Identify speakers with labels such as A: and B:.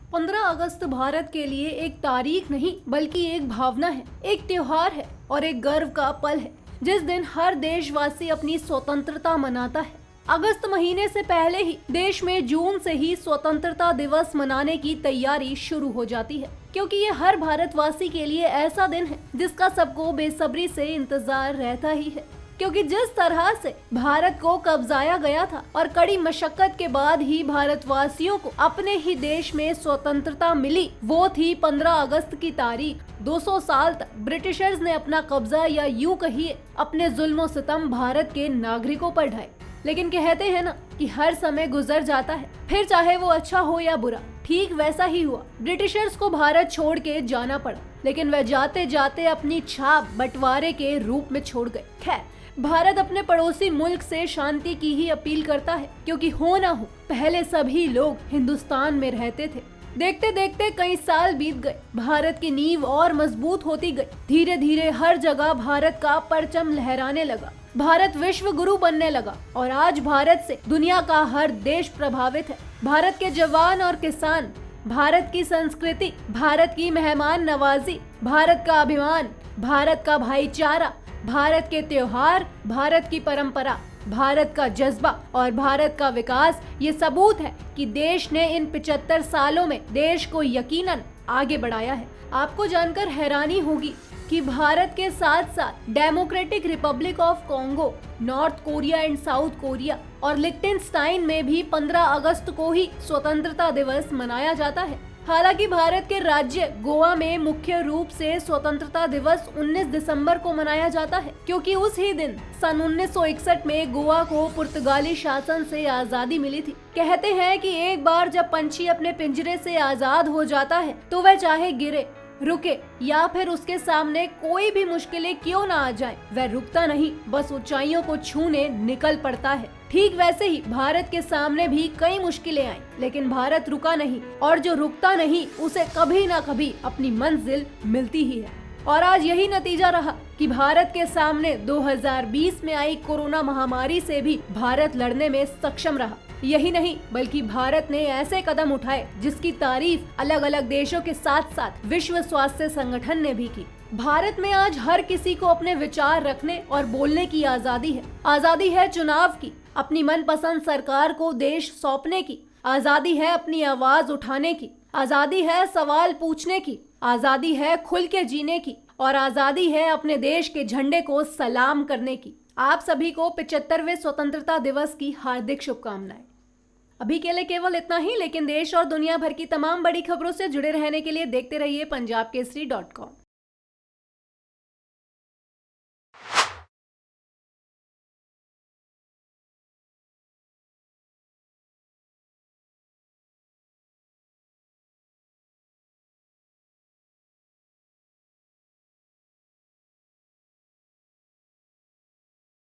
A: 15 अगस्त भारत के लिए एक तारीख नहीं बल्कि एक भावना है, एक त्योहार है और एक गर्व का पल है, जिस दिन हर देशवासी अपनी स्वतंत्रता मनाता है। अगस्त महीने से पहले ही देश में जून से ही स्वतंत्रता दिवस मनाने की तैयारी शुरू हो जाती है, क्योंकि ये हर भारतवासी के लिए ऐसा दिन है जिसका सबको बेसब्री से इंतजार रहता ही है। क्योंकि जिस तरह से भारत को कब्जाया गया था और कड़ी मशक्कत के बाद ही भारतवासियों को अपने ही देश में स्वतंत्रता मिली, वो थी 15 अगस्त की तारीख। 200 साल तक ब्रिटिशर्स ने अपना कब्जा या यूं कहिए अपने जुल्म सितम भारत के नागरिकों पर ढाए। लेकिन कहते हैं ना कि हर समय गुजर जाता है, फिर चाहे वो अच्छा हो या बुरा। ठीक वैसा ही हुआ। ब्रिटिशर्स को भारत छोड़ के जाना पड़ा, लेकिन वह जाते जाते अपनी छाप बंटवारे के रूप में छोड़ गए। खैर, भारत अपने पड़ोसी मुल्क से शांति की ही अपील करता है, क्योंकि हो ना हो पहले सभी लोग हिंदुस्तान में रहते थे। देखते देखते कई साल बीत गए, भारत की नींव और मजबूत होती गई। धीरे धीरे हर जगह भारत का परचम लहराने लगा, भारत विश्व गुरु बनने लगा और आज भारत से दुनिया का हर देश प्रभावित है। भारत के जवान और किसान, भारत की संस्कृति, भारत की मेहमान नवाजी, भारत का अभिमान, भारत का भाईचारा, भारत के त्योहार, भारत की परंपरा, भारत का जज्बा और भारत का विकास, ये सबूत है कि देश ने इन 75 सालों में देश को यकीनन आगे बढ़ाया है। आपको जानकर हैरानी होगी कि भारत के साथ साथ democratic Republic of Congo, north Korea and south Korea और लिechtenstein में भी 15 अगस्त को ही स्वतंत्रता दिवस मनाया जाता है। हालांकि भारत के राज्य गोवा में मुख्य रूप से स्वतंत्रता दिवस 19 दिसंबर को मनाया जाता है, क्योंकि उस ही दिन सन 1961 में गोवा को पुर्तगाली शासन से आजादी मिली थी। कहते हैं कि एक बार जब पंछी अपने पिंजरे से आजाद हो जाता है तो वह चाहे गिरे, रुके या फिर उसके सामने कोई भी मुश्किलें क्यों ना आ जाए, वह रुकता नहीं, बस ऊंचाइयों को छूने निकल पड़ता है। ठीक वैसे ही भारत के सामने भी कई मुश्किलें आईं, लेकिन भारत रुका नहीं और जो रुकता नहीं उसे कभी ना कभी अपनी मंजिल मिलती ही है। और आज यही नतीजा रहा कि भारत के सामने 2020 में आई कोरोना महामारी से भी भारत लड़ने में सक्षम रहा। यही नहीं बल्कि भारत ने ऐसे कदम उठाए जिसकी तारीफ अलग अलग देशों के साथ साथ विश्व स्वास्थ्य संगठन ने भी की। भारत में आज हर किसी को अपने विचार रखने और बोलने की आजादी है। आजादी है चुनाव की, अपनी मनपसंद सरकार को देश सौंपने की, आजादी है अपनी आवाज उठाने की, आजादी है सवाल पूछने की, आजादी है खुल के जीने की और आजादी है अपने देश के झंडे को सलाम करने की। आप सभी को 75वें स्वतंत्रता दिवस की हार्दिक शुभकामनाएं। अभी के लिए केवल इतना ही, लेकिन देश और दुनिया भर की तमाम बड़ी खबरों से जुड़े रहने के लिए देखते रहिए punjabkesari.com।